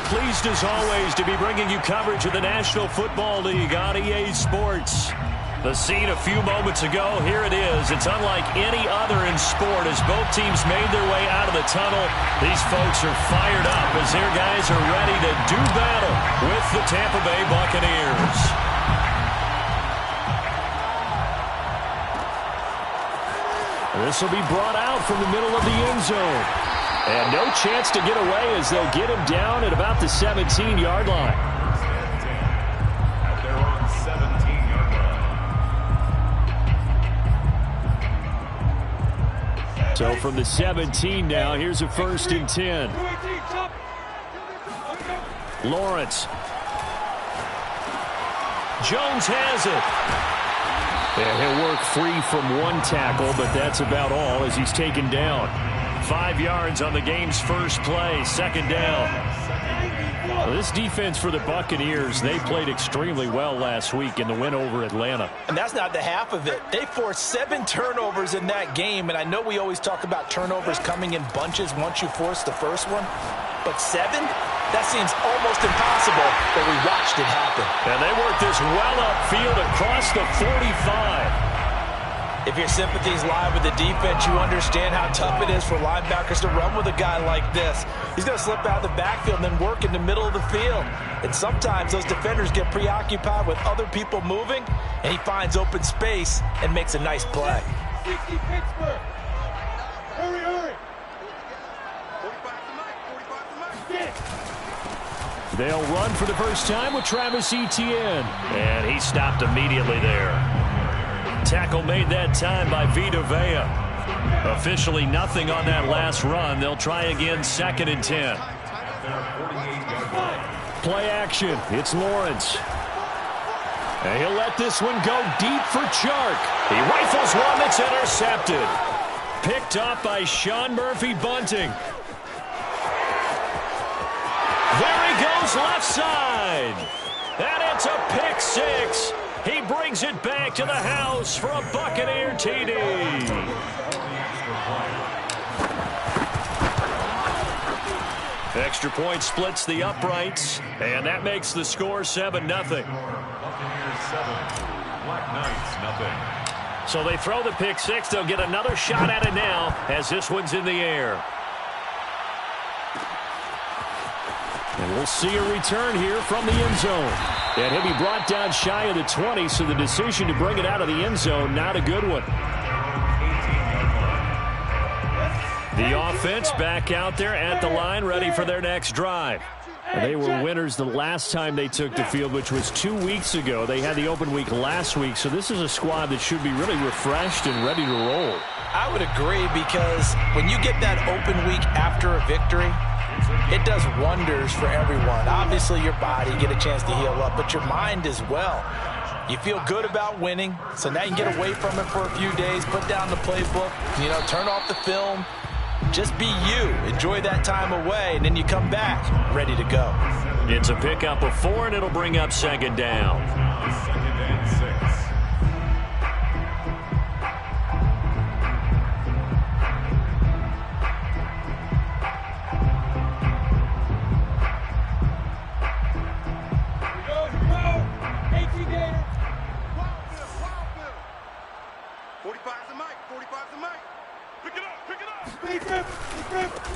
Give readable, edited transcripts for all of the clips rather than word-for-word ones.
pleased as always to be bringing you coverage of the National Football League on EA Sports. The scene a few moments ago, here it is. It's unlike any other in sport as both teams made their way out of the tunnel. These folks are fired up as their guys are ready to do battle with the Tampa Bay Buccaneers. This will be brought out from the middle of the end zone. And no chance to get away as they'll get him down at about the 17-yard line. They're on 17-yard line. So from the 17 now, here's a 1st and 10. Lawrence. Jones has it. And he'll work free from one tackle, but that's about all as he's taken down. 5 yards on the game's first play, 2nd down. Well, this defense for the Buccaneers, they played extremely well last week in the win over Atlanta. And that's not the half of it. They forced 7 turnovers in that game, and I know we always talk about turnovers coming in bunches once you force the first one, but 7? That seems almost impossible, but we watched it happen. And they worked this well upfield across the 45. If your sympathies lie with the defense, you understand how tough it is for linebackers to run with a guy like this. He's going to slip out of the backfield and then work in the middle of the field. And sometimes those defenders get preoccupied with other people moving, and he finds open space and makes a nice play. 60 Pittsburgh. Hurry, hurry. 45 to Mike. They'll run for the first time with Travis Etienne. And he stopped immediately there. Tackle made that time by Vita Vea. Officially nothing on that last run. They'll try again, 2nd and 10. Play action. It's Lawrence. And he'll let this one go deep for Chark. He rifles one that's intercepted. Picked up by Sean Murphy-Bunting. There he goes left side. And it's a pick 6. He brings it back to the house for a Buccaneer TD. Extra point splits the uprights, and that makes the score 7-0. Buccaneers 7, Black Knights nothing. So they throw the pick 6. They'll get another shot at it now as this one's in the air. And we'll see a return here from the end zone. And he'll be brought down shy of the 20, so the decision to bring it out of the end zone, not a good one. The offense back out there at the line, ready for their next drive. And they were winners the last time they took the field, which was 2 weeks ago. They had the open week last week, so this is a squad that should be really refreshed and ready to roll. I would agree, because when you get that open week after a victory, it does wonders for everyone. Obviously, your body, get a chance to heal up, but your mind as well. You feel good about winning, so now you can get away from it for a few days, put down the playbook, turn off the film. Just be you. Enjoy that time away, and then you come back ready to go. It's a pickup of 4, and it'll bring up 2nd down. 2nd and 6.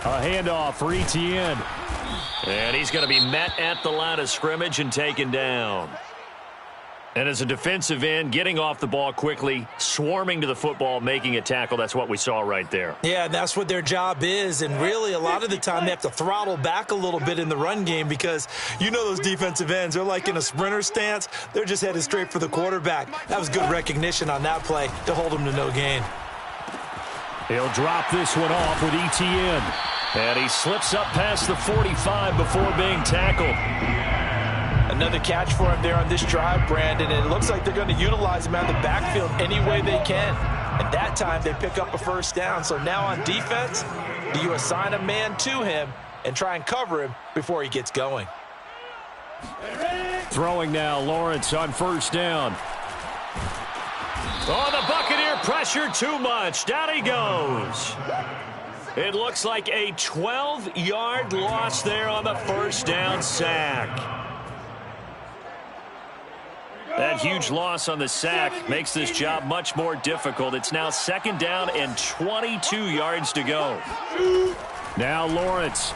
A handoff for Etienne. And he's going to be met at the line of scrimmage and taken down. And as a defensive end, getting off the ball quickly, swarming to the football, making a tackle, that's what we saw right there. Yeah, that's what their job is. And really, a lot of the time, they have to throttle back a little bit in the run game because those defensive ends, they're like in a sprinter stance. They're just headed straight for the quarterback. That was good recognition on that play to hold him to no gain. He'll drop this one off with Etienne. And he slips up past the 45 before being tackled. Another catch for him there on this drive, Brandon, and it looks like they're going to utilize him out of the backfield any way they can. And that time they pick up a 1st down. So now on defense, do you assign a man to him and try and cover him before he gets going? Throwing now, Lawrence on 1st down. Oh, the Buccaneer pressure too much. Down he goes. It looks like a 12-yard loss there on the first down sack. That huge loss on the sack makes this job much more difficult. It's now 2nd down and 22 yards to go. Now Lawrence.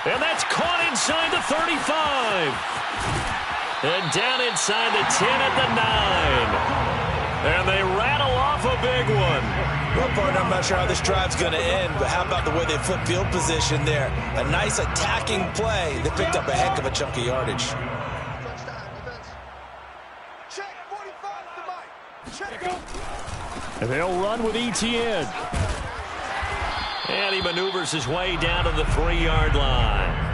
And that's caught inside the 35. And down inside the 10 at the 9. And they rattle off a big one. Well, partner, I'm not sure how this drive's going to end, but how about the way they flip field position there? A nice attacking play. They picked up a heck of a chunk of yardage. And they'll run with Etienne. And he maneuvers his way down to the 3-yard line.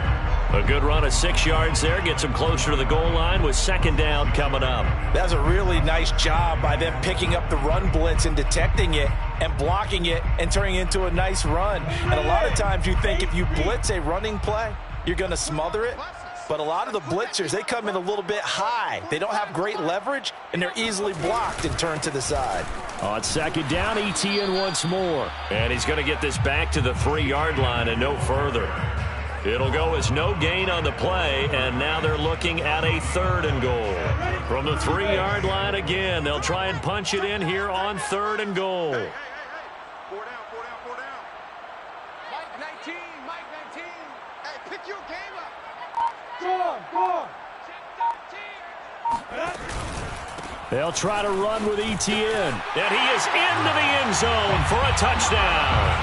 A good run of 6 yards there. Gets him closer to the goal line with 2nd down coming up. That was a really nice job by them picking up the run blitz and detecting it and blocking it and turning it into a nice run. And a lot of times you think if you blitz a running play, you're going to smother it. But a lot of the blitzers, they come in a little bit high. They don't have great leverage, and they're easily blocked and turned to the side. On 2nd down, Etienne once more. And he's going to get this back to the 3-yard line and no further. It'll go as no gain on the play, and now they're looking at a 3rd and goal. From the 3-yard line again, they'll try and punch it in here on 3rd and goal. 4 down, 4 down, 4 down. Mike 19, Mike 19. Hey, pick your game up. Go on. They'll try to run with Etienne. And he is into the end zone for a touchdown.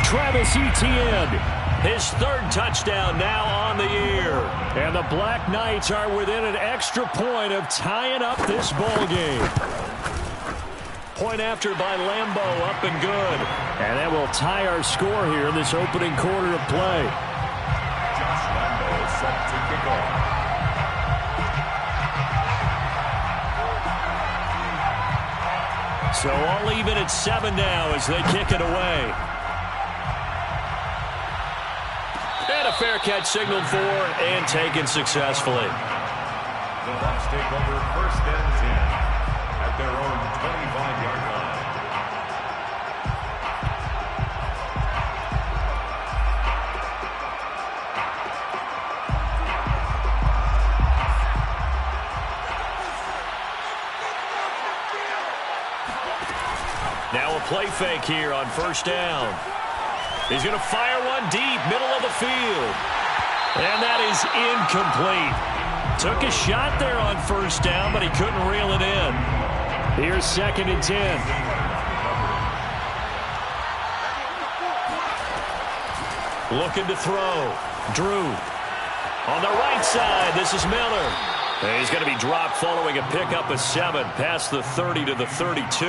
Travis Etienne. His 3rd touchdown now on the year. And the Black Knights are within an extra point of tying up this ball game. Point after by Lambeau, up and good. And that will tie our score here in this opening quarter of play. Josh Lambeau set to kick off. So all even at 7 now as they kick it away. And a fair catch signaled for and taken successfully. The Bucs take over 1st and 10 at their own 25-yard line. Now a play fake here on 1st down. He's going to fire one deep, middle of the field. And that is incomplete. Took a shot there on 1st down, but he couldn't reel it in. Here's 2nd and 10. Looking to throw. Drew. On the right side, this is Miller. And he's going to be dropped following a pickup of 7 past the 30 to the 32.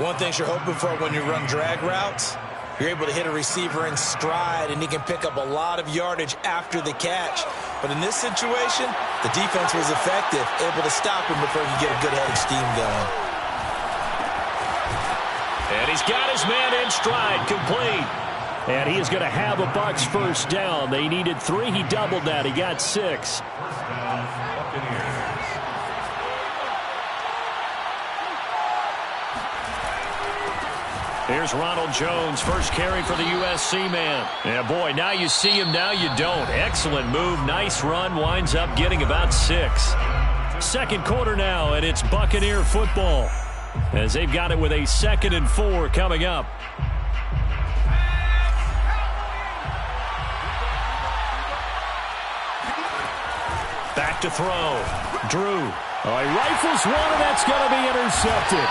One thing you're hoping for when you run drag routes, you're able to hit a receiver in stride, and he can pick up a lot of yardage after the catch. But in this situation, the defense was effective, able to stop him before he could get a good head of steam going. And he's got his man in stride, complete. And he is going to have a Bucs 1st down. They needed 3. He doubled that. He got 6. 1st down, Buccaneers. Here's Ronald Jones, first carry for the USC man. Yeah, boy, now you see him, now you don't. Excellent move, nice run, winds up getting about 6. 2nd quarter now, and it's Buccaneer football as they've got it with a 2nd and 4 coming up. Back to throw. Drew. Oh, he rifles one, and that's going to be intercepted.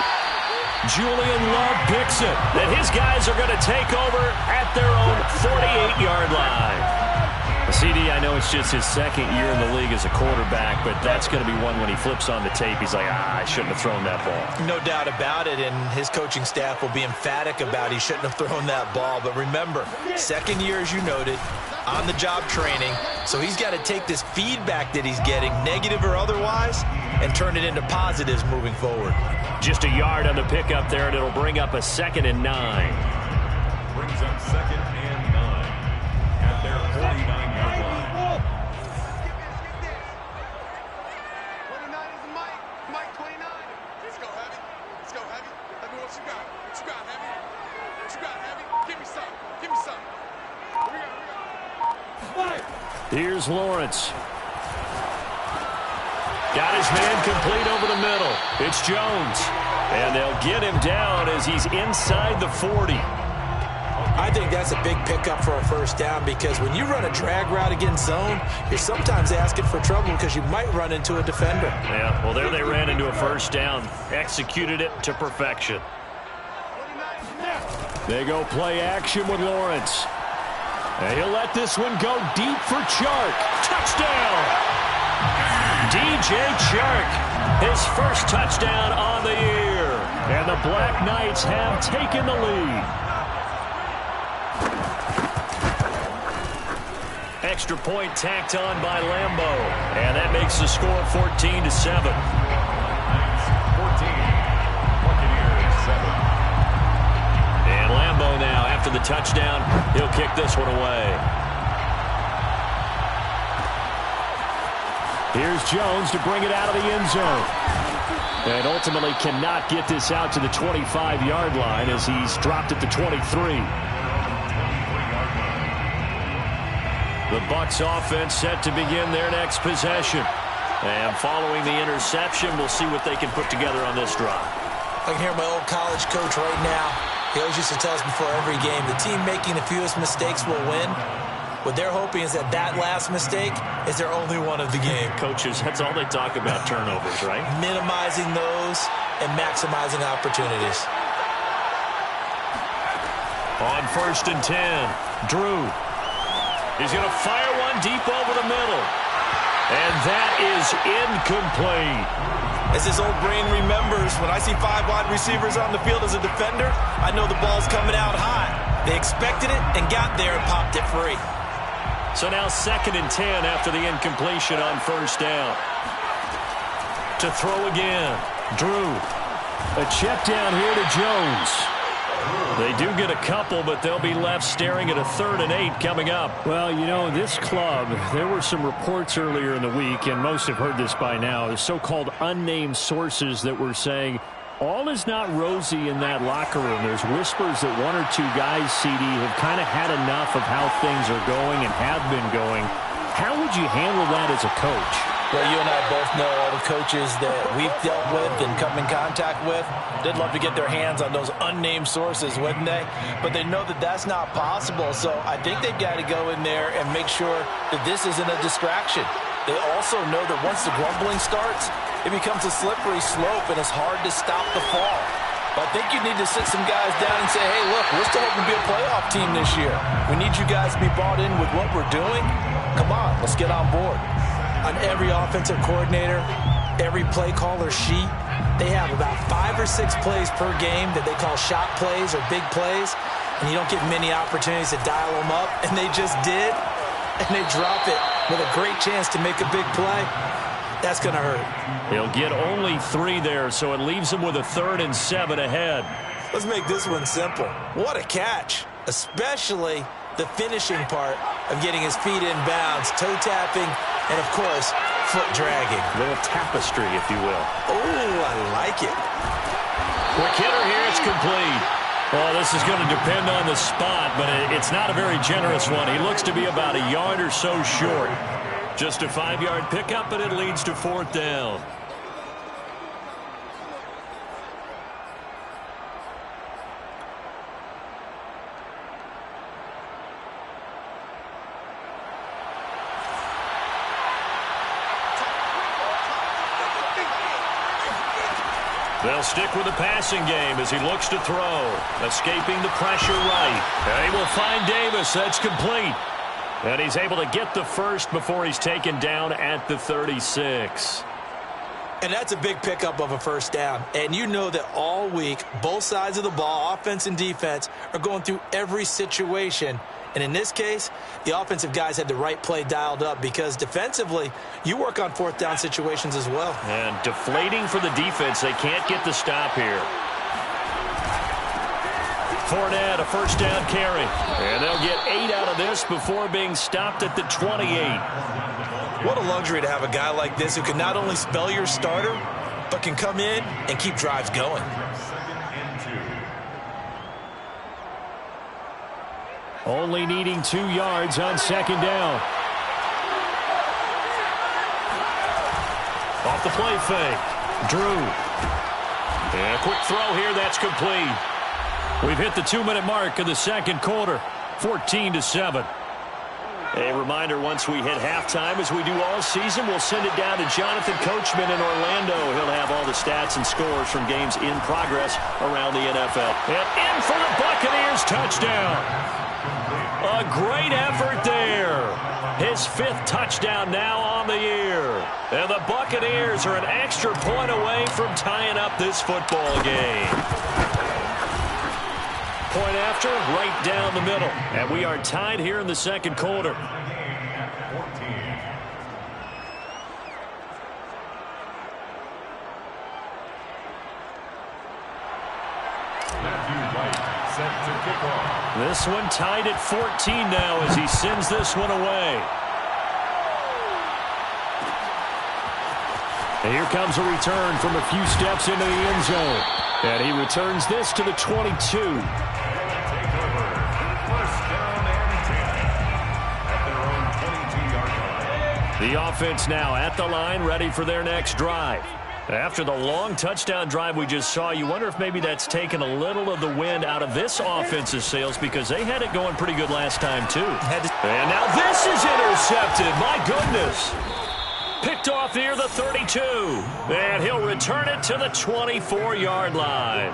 Julian Love picks it. And his guys are going to take over at their own 48-yard line. CD, I know it's just his 2nd year in the league as a quarterback, but that's going to be one when he flips on the tape. He's like, I shouldn't have thrown that ball. No doubt about it, and his coaching staff will be emphatic about he shouldn't have thrown that ball. But remember, 2nd year, as you noted, on-the-job training, so he's got to take this feedback that he's getting, negative or otherwise, and turn it into positives moving forward. Just a yard on the pickup there, and it'll bring up a 2nd and 9. Brings up 2nd and 9 at their 49-yard line. 29 is Mike. Mike 29. Let's go, Heavy. Let's go, you got? What you got, Heavy? What you got, Heavy? Give me some. Give me some. Here we go. Here's Lawrence. Got his man complete over the middle. It's Jones. And they'll get him down as he's inside the 40. I think that's a big pickup for a first down because when you run a drag route against zone, you're sometimes asking for trouble because you might run into a defender. Yeah, well, there they ran into a first down. Executed it to perfection. They go play action with Lawrence. And he'll let this one go deep for Chark. Touchdown! DJ Chark, his first touchdown on the year. And the Black Knights have taken the lead. Extra point tacked on by Lambo. And that makes the score 14-7. 14. Buccaneers 7. And Lambo now, after the touchdown, he'll kick this one away. Here's Jones to bring it out of the end zone. And ultimately cannot get this out to the 25-yard line as he's dropped at the 23. The Bucs offense set to begin their next possession. And following the interception, we'll see what they can put together on this drive. I can hear my old college coach right now. He always used to tell us before every game, the team making the fewest mistakes will win. What they're hoping is that last mistake is their only one of the game. Coaches, that's all they talk about, turnovers, right? Minimizing those and maximizing opportunities. On 1st and 10, Drew. He's going to fire one deep over the middle. And that is incomplete. As this old brain remembers, when I see 5 wide receivers on the field as a defender, I know the ball's coming out high. They expected it and got there and popped it free. So now 2nd and 10 after the incompletion on 1st down. To throw again. Drew. A check down here to Jones. They do get a couple, but they'll be left staring at a 3rd and 8 coming up. Well, you know, this club, there were some reports earlier in the week, and most have heard this by now, the so-called unnamed sources that were saying all is not rosy in that locker room. There's whispers that 1 or 2 guys, CD, have kind of had enough of how things are going and have been going. How would you handle that as a coach? Well, you and I both know all the coaches that we've dealt with and come in contact with. They'd love to get their hands on those unnamed sources, wouldn't they? But they know that that's not possible, so I think they've got to go in there and make sure that this isn't a distraction. They also know that once the grumbling starts, it becomes a slippery slope, and it's hard to stop the fall. But I think you need to sit some guys down and say, hey, look, we're still hoping to be a playoff team this year. We need you guys to be bought in with what we're doing. Come on, let's get on board. On every offensive coordinator, every play caller sheet, they have about 5 or 6 plays per game that they call shot plays or big plays, and you don't get many opportunities to dial them up, and they just did, and they drop it with a great chance to make a big play. That's going to hurt. He'll get only 3 there, so it leaves him with a 3rd and 7 ahead. Let's make this one simple. What a catch, especially the finishing part of getting his feet in bounds, toe tapping, and, of course, foot dragging. A little tapestry, if you will. Oh, I like it. Quick hitter here, it's complete. Well, this is going to depend on the spot, but it's not a very generous one. He looks to be about a yard or so short. Just a 5-yard pickup, but it leads to 4th down. They'll stick with the passing game as he looks to throw. Escaping the pressure right. And he will find Davis. That's complete. And he's able to get the first before he's taken down at the 36. And that's a big pickup of a first down. And you know that all week, both sides of the ball, offense and defense, are going through every situation. And in this case, the offensive guys had the right play dialed up because defensively, you work on 4th down situations as well. And deflating for the defense. They can't get the stop here. Fournette, a first down carry. And they'll get 8 out of this before being stopped at the 28. What a luxury to have a guy like this who can not only spell your starter, but can come in and keep drives going. 2nd and 2. Only needing 2 yards on second down. Off the play fake. Drew. And a quick throw here. That's complete. We've hit the 2-minute mark of the second quarter. 14-7. A reminder, once we hit halftime, as we do all season, we'll send it down to Jonathan Coachman in Orlando. He'll have all the stats and scores from games in progress around the NFL. And in for the Buccaneers, touchdown. A great effort there. His 5th touchdown now on the year. And the Buccaneers are an extra point away from tying up this football game. Point after, right down the middle. And we are tied here in the second quarter. This one tied at 14 now as he sends this one away. And here comes a return from a few steps into the end zone. And he returns this to the 22. The offense now at the line, ready for their next drive. After the long touchdown drive we just saw, you wonder if maybe that's taken a little of the wind out of this offense's sails because they had it going pretty good last time, too. And now this is intercepted. My goodness. Picked off near the 32. And he'll return it to the 24-yard line.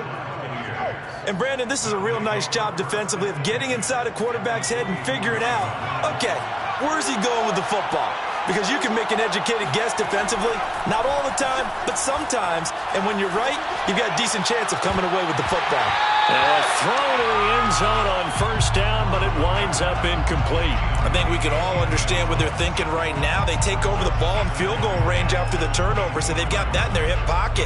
And, Brandon, this is a real nice job defensively of getting inside a quarterback's head and figuring out, okay, where's he going with the football? Because you can make an educated guess defensively. Not all the time, but sometimes. And when you're right, you've got a decent chance of coming away with the football. A throw to the end zone on first down, but it winds up incomplete. I think we can all understand what they're thinking right now. They take over the ball in field goal range after the turnover, so they've got that in their hip pocket.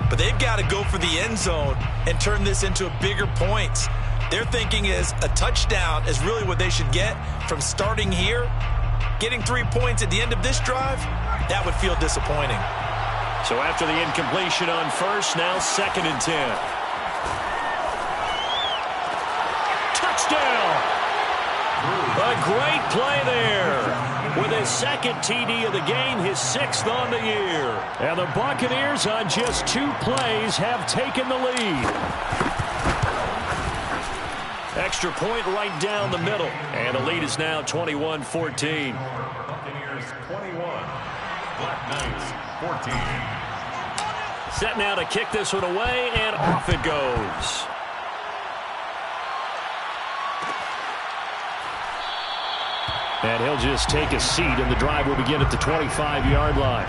But they've got to go for the end zone and turn this into bigger points. Their thinking is a touchdown is really what they should get from starting here. Getting 3 points at the end of this drive, that would feel disappointing. So after the incompletion on first, now 2nd and 10. Touchdown! A great play there. With his 2nd TD of the game, his 6th on the year. And the Buccaneers on just 2 plays have taken the lead. Extra point right down the middle. And the lead is now 21-14. Buccaneers 21, Black Knights 14. Set now to kick this one away, and off it goes. And he'll just take a seat, and the drive will begin at the 25-yard line.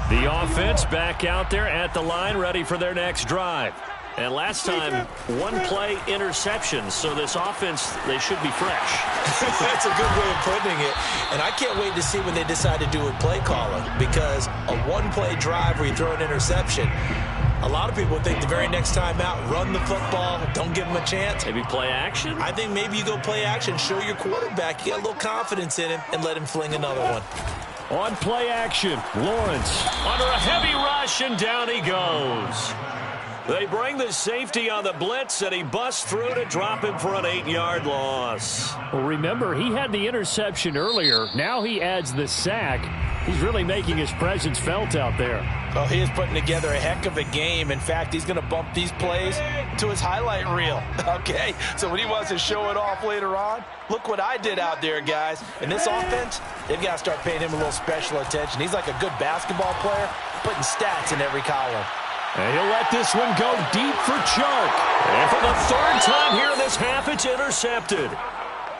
The offense back out there at the line, ready for their next drive. And last time, 1 play interception. So this offense, they should be fresh. That's a good way of putting it. And I can't wait to see when they decide to do with play calling. Because a 1-play drive where you throw an interception, a lot of people think the very next time out, run the football, don't give them a chance. Maybe play action? I think maybe you go play action, show your quarterback, you got a little confidence in him, and let him fling another one. On play action, Lawrence under a heavy rush, and down he goes. They bring the safety on the blitz, and he busts through to drop him for an 8-yard loss. Well, remember, he had the interception earlier. Now he adds the sack. He's really making his presence felt out there. Oh, he is putting together a heck of a game. In fact, he's going to bump these plays to his highlight reel. Okay, so when he wants to show it off later on, look what I did out there, guys. In this offense, they've got to start paying him a little special attention. He's like a good basketball player, putting stats in every column. And he'll let this one go deep for Chark. And for the 3rd time here in this half, it's intercepted.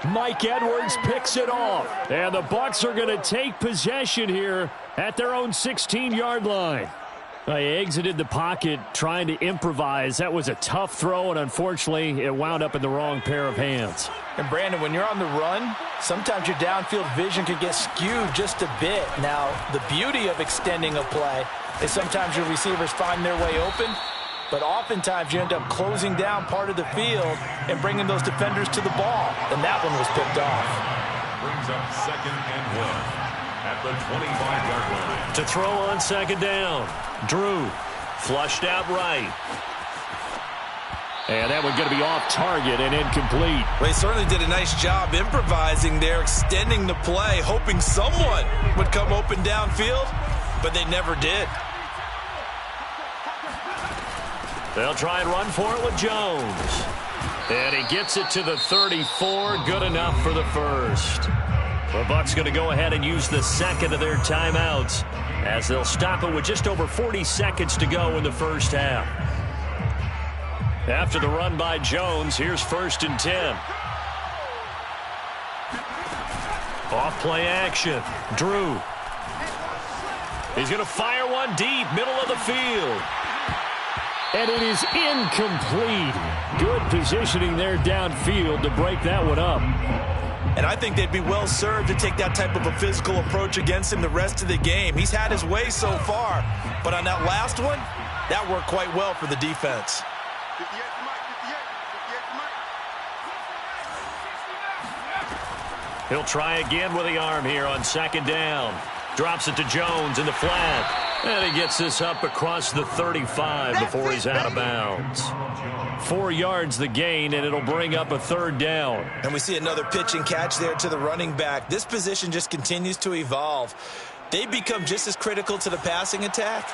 Mike Edwards picks it off. And the Bucs are going to take possession here at their own 16-yard line. He exited the pocket trying to improvise. That was a tough throw, and unfortunately, it wound up in the wrong pair of hands. And, Brandon, when you're on the run, sometimes your downfield vision can get skewed just a bit. Now, the beauty of extending a play is sometimes your receivers find their way open, but oftentimes you end up closing down part of the field and bringing those defenders to the ball, and that one was picked off. Brings up 2nd and 1 at the 25-yard line. To throw on 2nd down, Drew flushed out right. And that one going to be off target and incomplete. Well, he certainly did a nice job improvising there, extending the play, hoping someone would come open downfield, but they never did. They'll try and run for it with Jones. And he gets it to the 34. Good enough for the first. The Bucs going to go ahead and use the second of their timeouts as they'll stop it with just over 40 seconds to go in the first half. After the run by Jones, here's 1st and 10. Off play action. Drew. He's going to fire one deep, middle of the field. And it is incomplete. Good positioning there downfield to break that one up. And I think they'd be well served to take that type of a physical approach against him the rest of the game. He's had his way so far, but on that last one, that worked quite well for the defense. 58 to Mike, 58 to Mike. He'll try again with the arm here on 2nd down. Drops it to Jones in the flat. And he gets this up across the 35 before he's out of bounds. 4 yards the gain, and it'll bring up a 3rd down. And we see another pitch and catch there to the running back. This position just continues to evolve. They become just as critical to the passing attack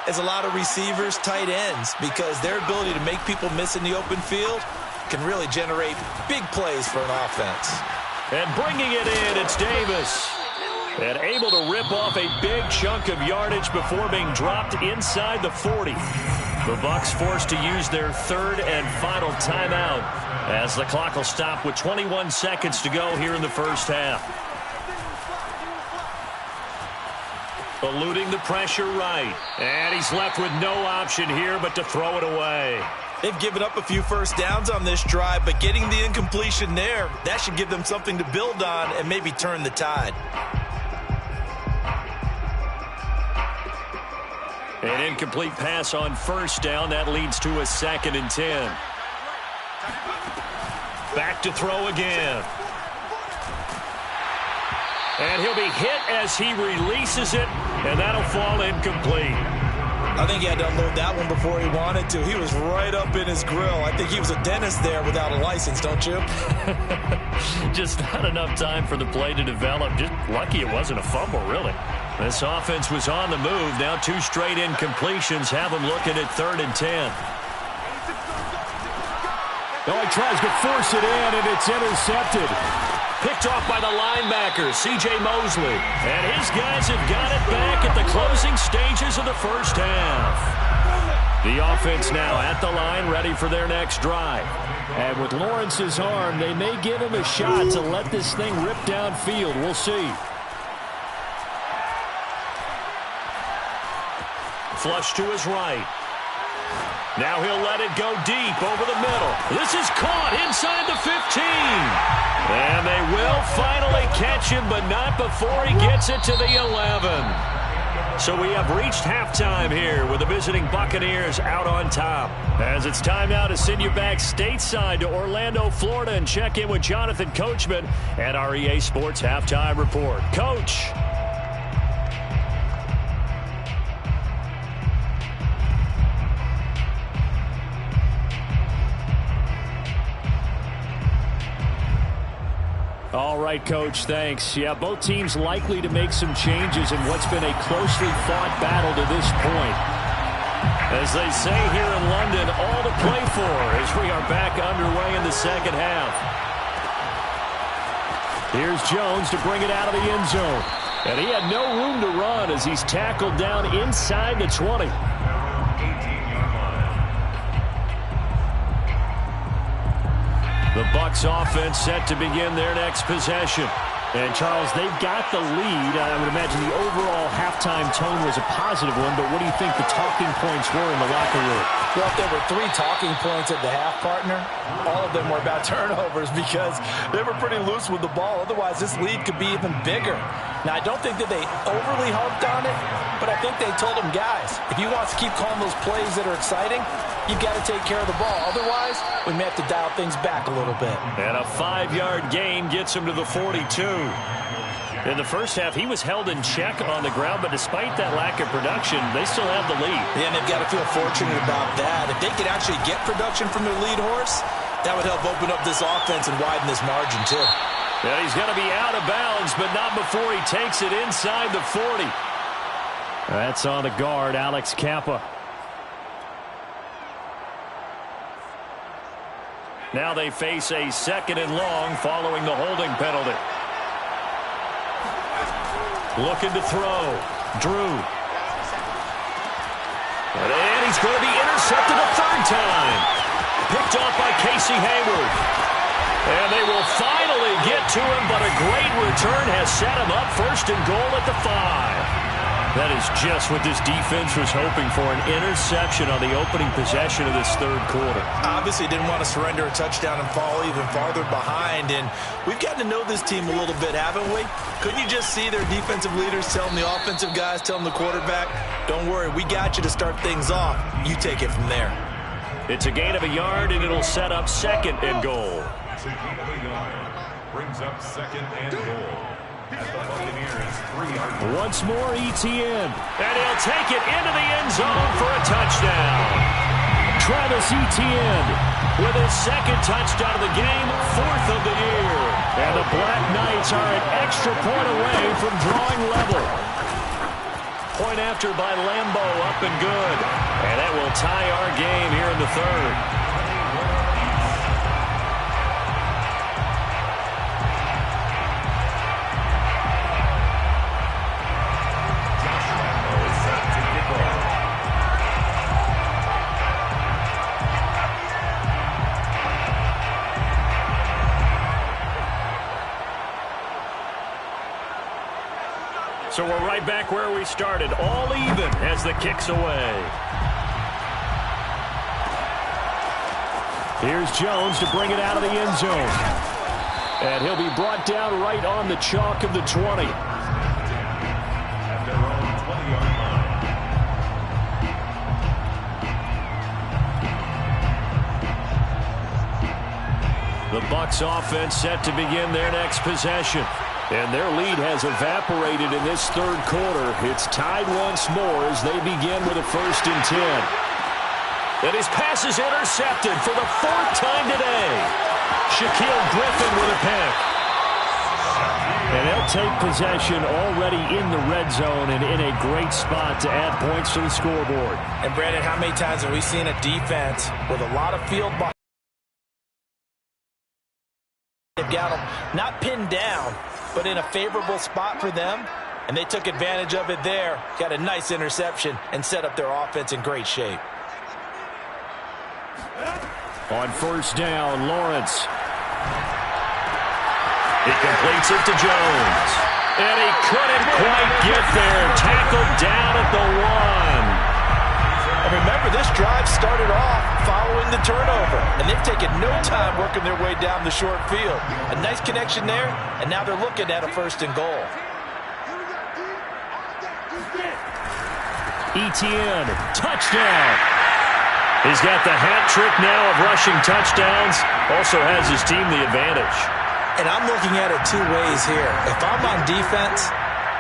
as a lot of receivers, tight ends, because their ability to make people miss in the open field can really generate big plays for an offense. And bringing it in, it's Davis. And able to rip off a big chunk of yardage before being dropped inside the 40. The Bucs forced to use their 3rd and final timeout as the clock will stop with 21 seconds to go here in the first half. Eluding the pressure right. And he's left with no option here but to throw it away. They've given up a few first downs on this drive, but getting the incompletion there, that should give them something to build on and maybe turn the tide. An incomplete pass on 1st down. That leads to a 2nd and 10. Back to throw again. And he'll be hit as he releases it, and that'll fall incomplete. I think he had to unload that one before he wanted to. He was right up in his grill. I think he was a dentist there without a license, don't you? Just not enough time for the play to develop. Just lucky it wasn't a fumble, really. This offense was on the move. Now 2 straight incompletions have them looking at 3rd and 10. Oh, he tries to force it in, and it's intercepted. Picked off by the linebacker, C.J. Mosley. And his guys have got it back at the closing stages of the first half. The offense now at the line, ready for their next drive. And with Lawrence's arm, they may give him a shot to let this thing rip downfield. We'll see. Flush to his right. Now he'll let it go deep over the middle. This is caught inside the 15. And they will finally catch him, but not before he gets it to the 11. So we have reached halftime here with the visiting Buccaneers out on top. As it's time now to send you back stateside to Orlando, Florida, and check in with Jonathan Coachman at our EA Sports Halftime Report. Coach. All right, Coach, thanks. Yeah, both teams likely to make some changes in what's been a closely fought battle to this point. As they say here in London, all to play for as we are back underway in the second half. Here's Jones to bring it out of the end zone. And he had no room to run as he's tackled down inside the 20. The Bucs offense set to begin their next possession. And, Charles, they've got the lead. I would imagine the overall halftime tone was a positive one, but what do you think the talking points were in the locker room? Well, if there were 3 talking points at the half, partner, all of them were about turnovers because they were pretty loose with the ball. Otherwise, this lead could be even bigger. Now, I don't think that they overly harped on it, but I think they told them, guys, if you want to keep calling those plays that are exciting, you've got to take care of the ball. Otherwise, we may have to dial things back a little bit. And a 5-yard gain gets him to the 42. In the first half, he was held in check on the ground, but despite that lack of production, they still have the lead. Yeah, and they've got to feel fortunate about that. If they could actually get production from their lead horse, that would help open up this offense and widen this margin, too. And he's going to be out of bounds, but not before he takes it inside the 40. That's on the guard, Alex Kappa. Now they face a 2nd and long following the holding penalty. Looking to throw. Drew. And he's going to be intercepted a 3rd time. Picked off by Casey Hayward. And they will finally get to him, but a great return has set him up 1st and goal at the 5. That is just what this defense was hoping for, an interception on the opening possession of this 3rd quarter. Obviously didn't want to surrender a touchdown and fall even farther behind, and we've gotten to know this team a little bit, haven't we? Couldn't you just see their defensive leaders telling the offensive guys, telling the quarterback, don't worry, we got you to start things off. You take it from there. It's a gain of a yard, and it'll set up 2nd and goal. It's a gain of a yard. Brings up 2nd and goal. At the Buccaneers 3-yard line. Once more, Etienne. And he'll take it into the end zone for a touchdown. Travis Etienne with his 2nd touchdown of the game, 4th of the year. And the Black Knights are an extra point away from drawing level. Point after by Lambo, up and good. And that will tie our game here in the 3rd. So we're right back where we started, all even as the kick's away. Here's Jones to bring it out of the end zone. And he'll be brought down right on the chalk of the 20. At their own 20-yard line. The Bucs offense set to begin their next possession. And their lead has evaporated in this 3rd quarter. It's tied once more as they begin with a 1st and 10. And his pass is intercepted for the 4th time today. Shaquille Griffin with a pick. And they'll take possession already in the red zone and in a great spot to add points to the scoreboard. And Brandon, how many times have we seen a defense with a lot of field behind? They've got them not pinned down, but in a favorable spot for them, and they took advantage of it there. Got a nice interception and set up their offense in great shape. On 1st down, Lawrence. He completes it to Jones. And he couldn't quite get there. Tackled down at the 1. And remember, this drive started off following the turnover, and they've taken no time working their way down the short field. A nice connection there, and now they're looking at a 1st and goal. Etienne, touchdown. He's got the hat trick now of rushing touchdowns. Also has his team the advantage. And I'm looking at it 2 ways here. If I'm on defense,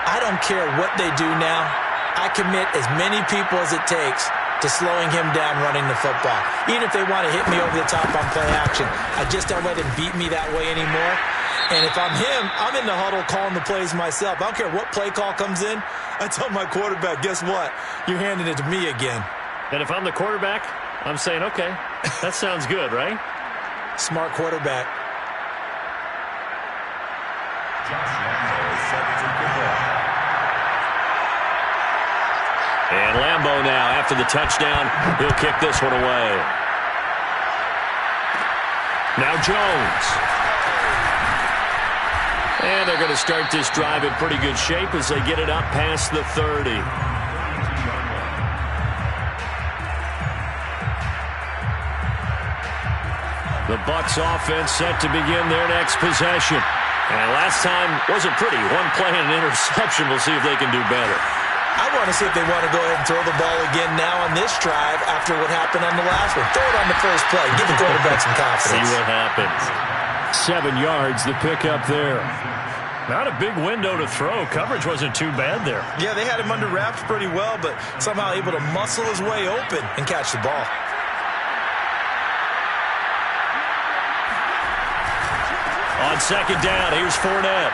I don't care what they do now. I commit as many people as it takes to slowing him down running the football. Even if they want to hit me over the top on play action, I just don't let him beat me that way anymore. And if I'm him, I'm in the huddle calling the plays myself. I don't care what play call comes in. I tell my quarterback, guess what? You're handing it to me again. And if I'm the quarterback, I'm saying, okay, that sounds good, right? Smart quarterback. Josh Lambo is set to kick off. And Lambo now, after the touchdown, he'll kick this one away. Now Jones. And they're going to start this drive in pretty good shape as they get it up past the 30. The Bucs offense set to begin their next possession. And last time wasn't pretty. One play and an interception. We'll see if they can do better. I want to see if they want to go ahead and throw the ball again now on this drive after what happened on the last one. Throw it on the first play. Give the quarterback some confidence. See what happens. 7 yards, the pickup there. Not a big window to throw. Coverage wasn't too bad there. Yeah, they had him under wraps pretty well, but somehow able to muscle his way open and catch the ball. On second down, here's Fournette.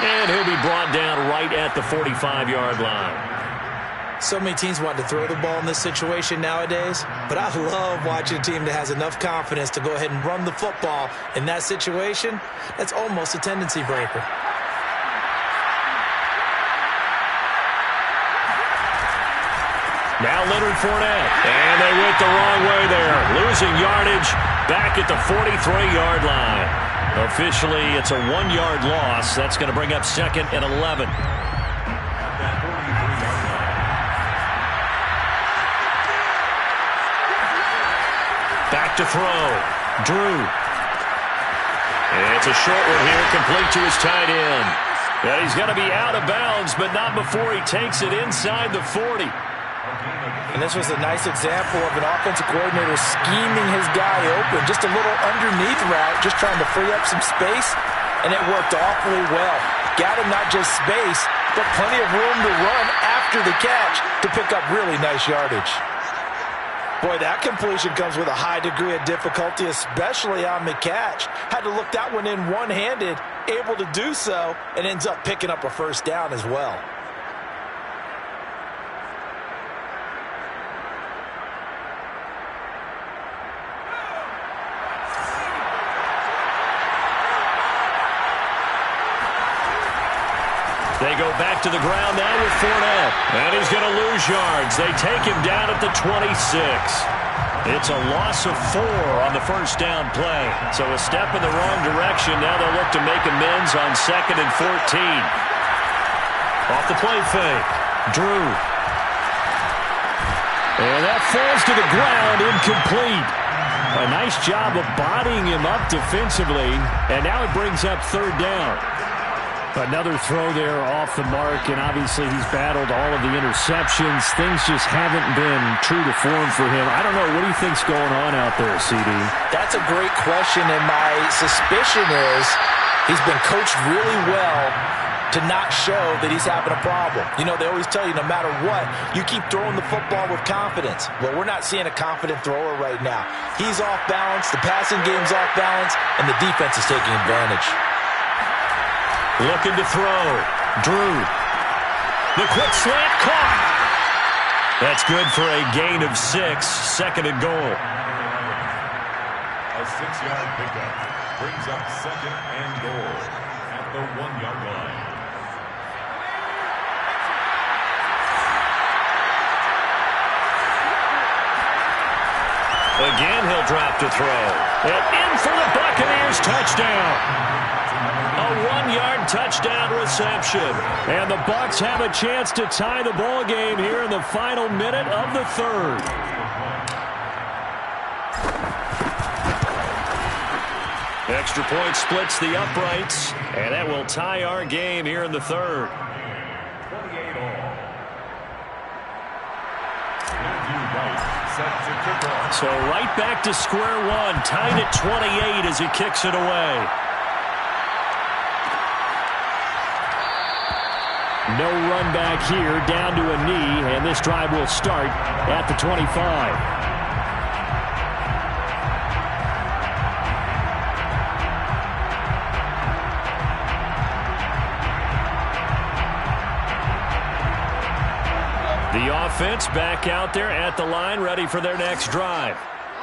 And he'll be brought down right at the 45-yard line. So many teams want to throw the ball in this situation nowadays, but I love watching a team that has enough confidence to go ahead and run the football in that situation. That's almost a tendency breaker. Now Leonard Fournette, and they went the wrong way there. Losing yardage back at the 43-yard line. Officially, it's a 1-yard loss. That's going to bring up 2nd and 11. Back to throw. Drew. It's a short one here, complete to his tight end. And he's going to be out of bounds, but not before he takes it inside the 40. And this was a nice example of an offensive coordinator scheming his guy open. Just a little underneath route, just trying to free up some space, and it worked awfully well. Got him not just space, but plenty of room to run after the catch to pick up really nice yardage. Boy, that completion comes with a high degree of difficulty, especially on the catch. Had to look that one in one-handed, able to do so, and ends up picking up a first down as well. They go back to the ground now with Fournette. And he's going to lose yards. They take him down at the 26. It's a loss of 4 on the first down play. So a step in the wrong direction. Now they'll look to make amends on 2nd and 14. Off the play fake. Drew. And that falls to the ground, incomplete. A nice job of bodying him up defensively. And now it brings up 3rd down. Another throw there off the mark, and obviously he's battled all of the interceptions. Things just haven't been true to form for him. I don't know. What do you think's going on out there, CD? That's a great question, and my suspicion is he's been coached really well to not show that he's having a problem. You know, they always tell you no matter what, you keep throwing the football with confidence. Well, we're not seeing a confident thrower right now. He's off balance, the passing game's off balance, and the defense is taking advantage. Looking to throw. Drew. The quick slant caught. That's good for a gain of 6. 2nd and goal. A 6-yard pickup brings up 2nd and goal at the 1-yard line. Again, he'll drop to throw. And in for the Buccaneers touchdown. A 1-yard touchdown reception. And the Bucs have a chance to tie the ball game here in the final minute of the 3rd. Extra point splits the uprights, and that will tie our game here in the 3rd. 28 all. Set to kick off. So right back to square one, tied at 28 as he kicks it away. No run back here, down to a knee, and this drive will start at the 25. The offense back out there at the line, ready for their next drive.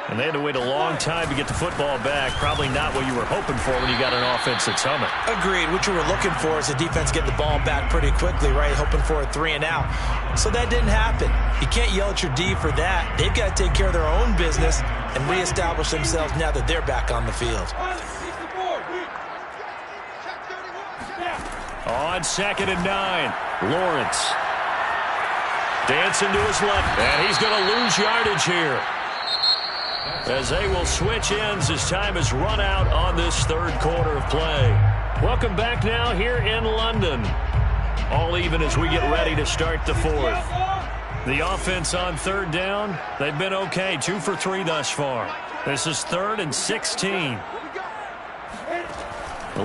And they had to wait a long time to get the football back. Probably not what you were hoping for when you got an offense that's humming. Agreed. What you were looking for is the defense getting the ball back pretty quickly, right? Hoping for a 3 and out. So that didn't happen. You can't yell at your D for that. They've got to take care of their own business and reestablish themselves now that they're back on the field. On 2nd and 9, Lawrence. Dancing to his left, and he's going to lose yardage here. As they will switch ends as time has run out on this 3rd quarter of play. Welcome back now here in London. All even as we get ready to start the fourth. The offense on third down, they've been okay. 2 for 3 thus far. This is 3rd and 16.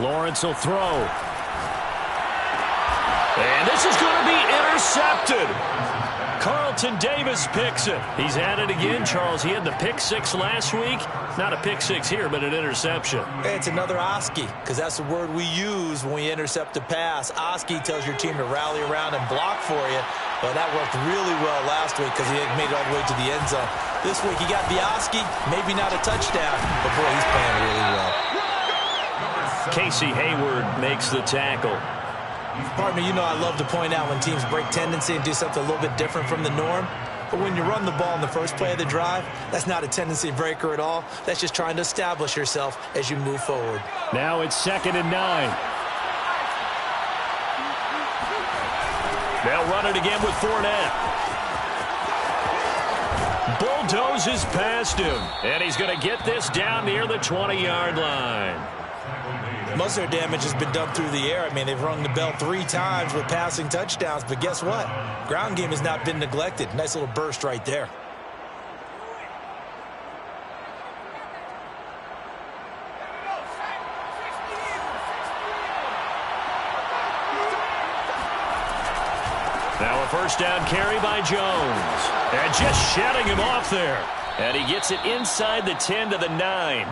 Lawrence will throw. And this is going to be intercepted. Carlton Davis picks it. He's at it again, Charles. He had the pick 6 last week. Not a pick 6 here, but an interception. Hey, it's another Oski, because that's the word we use when we intercept a pass. Oski tells your team to rally around and block for you. But that worked really well last week because he had made it all the way to the end zone. This week he got the Oski, maybe not a touchdown, but boy, he's playing really well. Casey Hayward makes the tackle. Partner, you know I love to point out when teams break tendency and do something a little bit different from the norm. But when you run the ball in the first play of the drive, that's not a tendency breaker at all. That's just trying to establish yourself as you move forward. Now it's 2nd and 9. They'll run it again with Fournette. Bulldozes past him. And he's going to get this down near the 20-yard line. Most of their damage has been done through the air. I mean, they've rung the bell 3 times with passing touchdowns. But guess what? Ground game has not been neglected. Nice little burst right there. Now a first down carry by Jones. And just shutting him off there. And he gets it inside the 10 to the 9.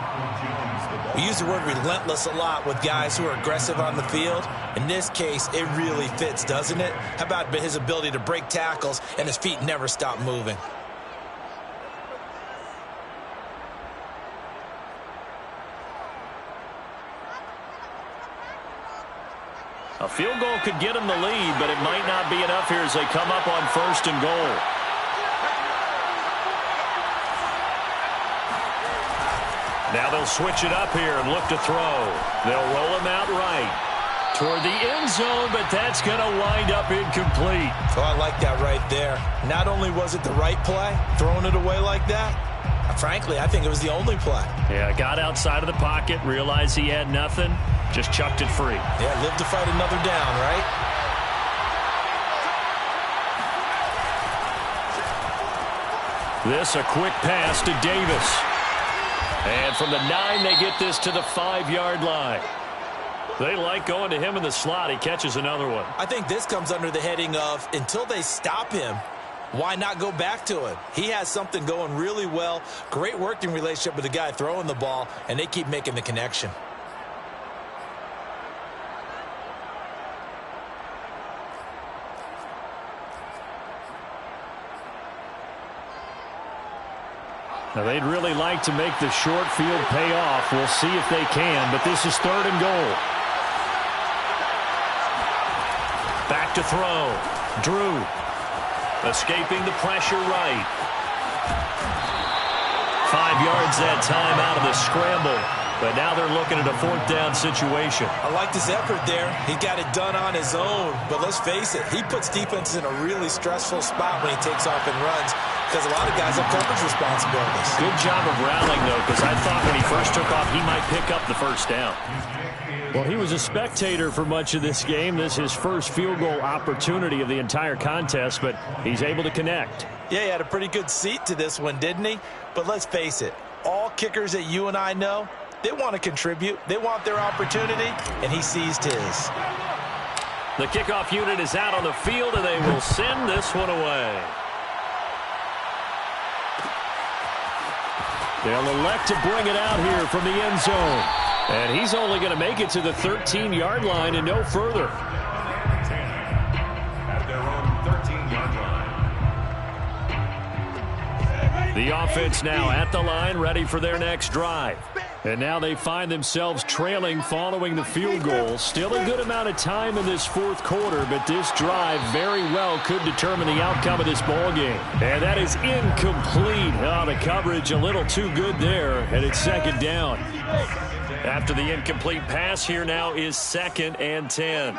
We use the word relentless a lot with guys who are aggressive on the field. In this case, it really fits, doesn't it? How about his ability to break tackles and his feet never stop moving? A field goal could get him the lead, but it might not be enough here as they come up on 1st and goal. Now they'll switch it up here and look to throw. They'll roll him out right toward the end zone, but that's going to wind up incomplete. Oh, I like that right there. Not only was it the right play, throwing it away like that, frankly, I think it was the only play. Yeah, got outside of the pocket, realized he had nothing, just chucked it free. Yeah, live to fight another down, right? This a quick pass to Davis. And from the 9, they get this to the 5-yard line. They like going to him in the slot. He catches another one. I think this comes under the heading of until they stop him, why not go back to it? He has something going really well. Great working relationship with the guy throwing the ball, and they keep making the connection. Now, they'd really like to make the short field pay off. We'll see if they can, but this is 3rd and goal. Back to throw. Drew. Escaping the pressure right. 5 yards that time out of the scramble. But now they're looking at a 4th down situation. I like his effort there. He got it done on his own. But let's face it, he puts defenses in a really stressful spot when he takes off and runs because a lot of guys have coverage responsibilities. Good job of rallying, though, because I thought when he first took off, he might pick up the first down. Well, he was a spectator for much of this game. This is his first field goal opportunity of the entire contest, but he's able to connect. Yeah, he had a pretty good seat to this one, didn't he? But let's face it, all kickers that you and I know, they want to contribute. They want their opportunity, and he seized his. The kickoff unit is out on the field, and they will send this one away. They'll elect to bring it out here from the end zone. And he's only going to make it to the 13-yard line and no further. At their own 13-yard line. The offense now at the line, ready for their next drive. And now they find themselves trailing following the field goal. Still a good amount of time in this 4th quarter, but this drive very well could determine the outcome of this ball game. And that is incomplete. Oh, the coverage a little too good there, and it's 2nd down. After the incomplete pass, here now is 2nd and 10.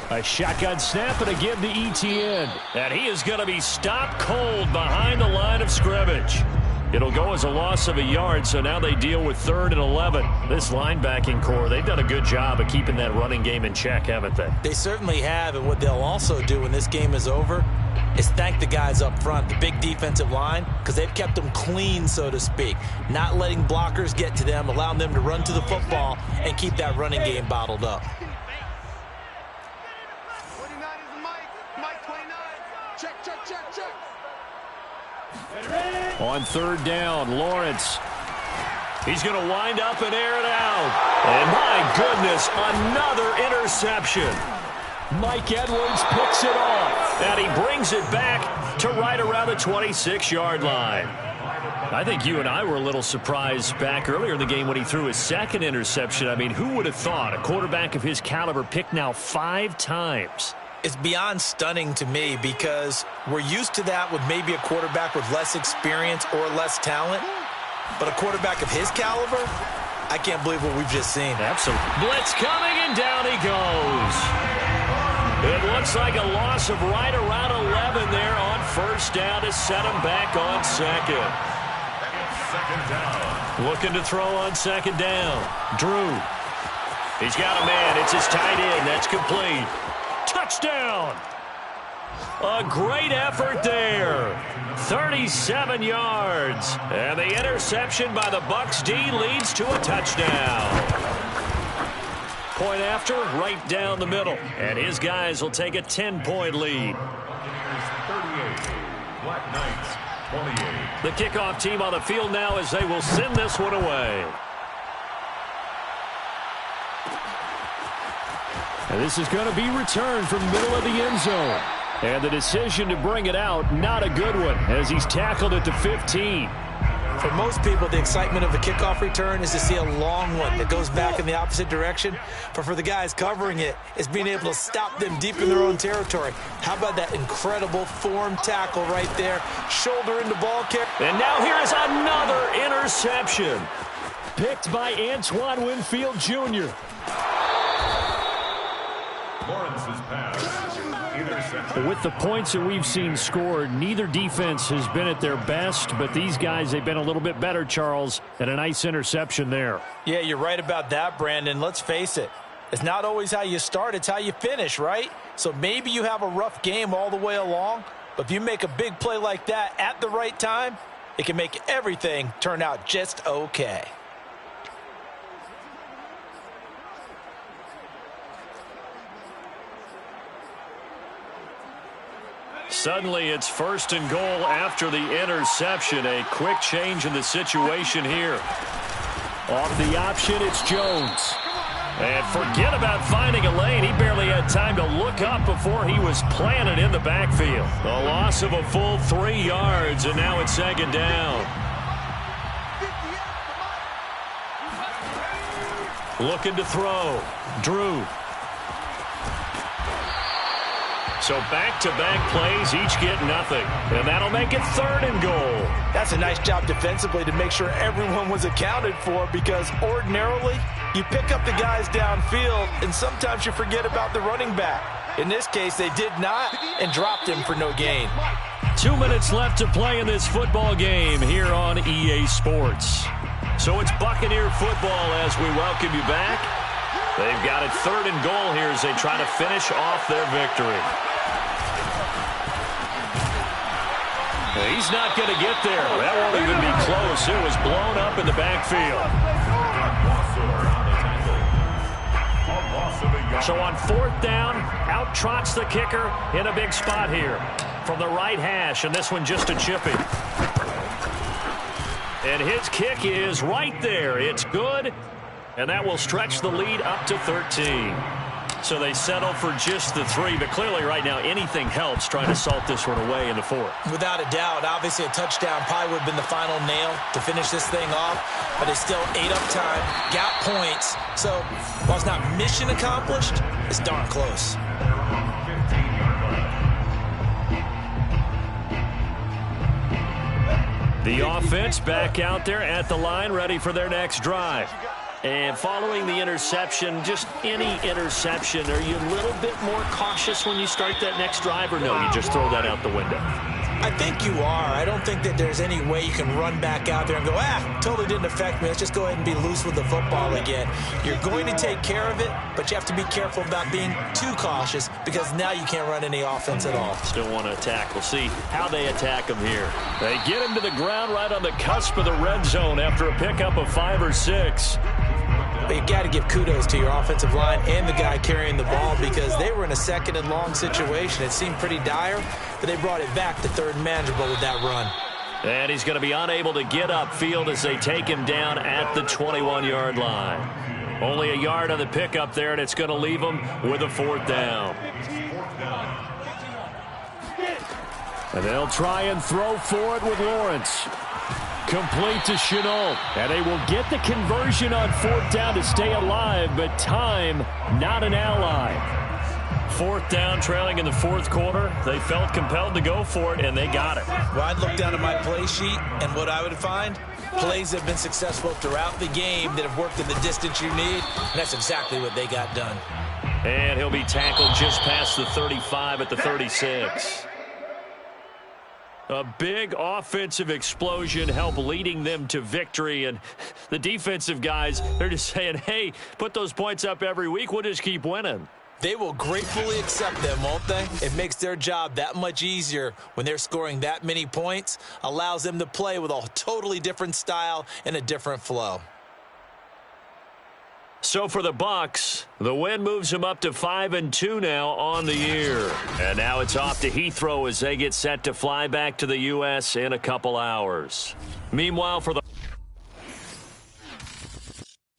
A shotgun snap and again to ETN. And he is going to be stopped cold behind the line of scrimmage. It'll go as a loss of a yard, so now they deal with 3rd and 11. This linebacking core, they've done a good job of keeping that running game in check, haven't they? They certainly have, and what they'll also do when this game is over is thank the guys up front, the big defensive line, because they've kept them clean, so to speak, not letting blockers get to them, allowing them to run to the football and keep that running game bottled up. 29 is Mike 29. Check. On 3rd down, Lawrence. He's going to wind up and air it out. And my goodness, another interception. Mike Edwards picks it off, and he brings it back to right around the 26-yard line. I think you and I were a little surprised back earlier in the game when he threw his 2nd interception. I mean, who would have thought a quarterback of his caliber picked now 5 times? It's beyond stunning to me because we're used to that with maybe a quarterback with less experience or less talent. But a quarterback of his caliber, I can't believe what we've just seen. Absolutely. Blitz coming, and down he goes. It looks like a loss of right around 11 there on 1st down to set him back on 2nd. 2nd down. Looking to throw on 2nd down. Drew. He's got a man. It's his tight end. That's complete. Touchdown! A great effort there. 37 yards. And the interception by the Bucs D leads to a touchdown. Point after, right down the middle. And his guys will take a 10-point lead. Buccaneers 38, Black Knights 28. The kickoff team on the field now as they will send this one away. And this is going to be returned from middle of the end zone. And the decision to bring it out, not a good one, as he's tackled at the 15. For most people, the excitement of a kickoff return is to see a long one that goes back in the opposite direction. But for the guys covering it, it's being able to stop them deep in their own territory. How about that incredible form tackle right there? Shoulder into ball carrier. And now here is another interception. Picked by Antoine Winfield Jr. Lawrence's pass, intercepted. With the points that we've seen scored, neither defense has been at their best, but these guys, they've been a little bit better, Charles, and a nice interception there. Yeah, you're right about that, Brandon. Let's face it. It's not always how you start, it's how you finish, right? So maybe you have a rough game all the way along, but if you make a big play like that at the right time, it can make everything turn out just okay. Suddenly, it's 1st and goal after the interception. A quick change in the situation here. Off the option, it's Jones. And forget about finding a lane. He barely had time to look up before he was planted in the backfield. A loss of a full 3 yards, and now it's 2nd down. Looking to throw. Drew. So back-to-back plays, each get nothing. And that'll make it 3rd and goal. That's a nice job defensively to make sure everyone was accounted for, because ordinarily you pick up the guys downfield and sometimes you forget about the running back. In this case, they did not and dropped him for no gain. 2 minutes left to play in this football game here on EA Sports. So it's Buccaneer football as we welcome you back. They've got it 3rd and goal here as they try to finish off their victory. He's not going to get there. That won't even be close. It was blown up in the backfield. So on 4th down, out trots the kicker in a big spot here from the right hash, and this one just a chipping. And his kick is right there. It's good, and that will stretch the lead up to 13. So they settle for just the 3, but clearly right now anything helps trying to salt this one away in the 4th. Without a doubt, obviously a touchdown probably would have been the final nail to finish this thing off, but it's still ate up time, got points. So while it's not mission accomplished, it's darn close. The offense back out there at the line, ready for their next drive. And following the interception, just any interception, are you a little bit more cautious when you start that next drive, or no, you just throw that out the window? I think you are. I don't think that there's any way you can run back out there and go, totally didn't affect me. Let's just go ahead and be loose with the football again. You're going to take care of it, but you have to be careful about being too cautious because now you can't run any offense at all. Still want to attack. We'll see how they attack him here. They get him to the ground right on the cusp of the red zone after a pickup of 5 or 6. But you got to give kudos to your offensive line and the guy carrying the ball because they were in a second and long situation. It seemed pretty dire, but they brought it back to third and manageable with that run. And he's going to be unable to get upfield as they take him down at the 21-yard line. Only a yard on the pickup there, and it's going to leave him with a 4th down. And they'll try and throw for it with Lawrence. Complete to Chenault. And they will get the conversion on 4th down to stay alive, but time not an ally. 4th down, trailing in the 4th quarter. They felt compelled to go for it, and they got it. Well, I'd look down at my play sheet, and what I would find, plays have been successful throughout the game that have worked in the distance you need, and that's exactly what they got done. And he'll be tackled just past the 35 at the 36. A big offensive explosion helped leading them to victory. And the defensive guys, they're just saying, hey, put those points up every week. We'll just keep winning. They will gratefully accept them, won't they? It makes their job that much easier when they're scoring that many points. Allows them to play with a totally different style and a different flow. So for the Bucs, the win moves them up to 5-2 now on the year. And now it's off to Heathrow as they get set to fly back to the U.S. in a couple hours. Meanwhile, for the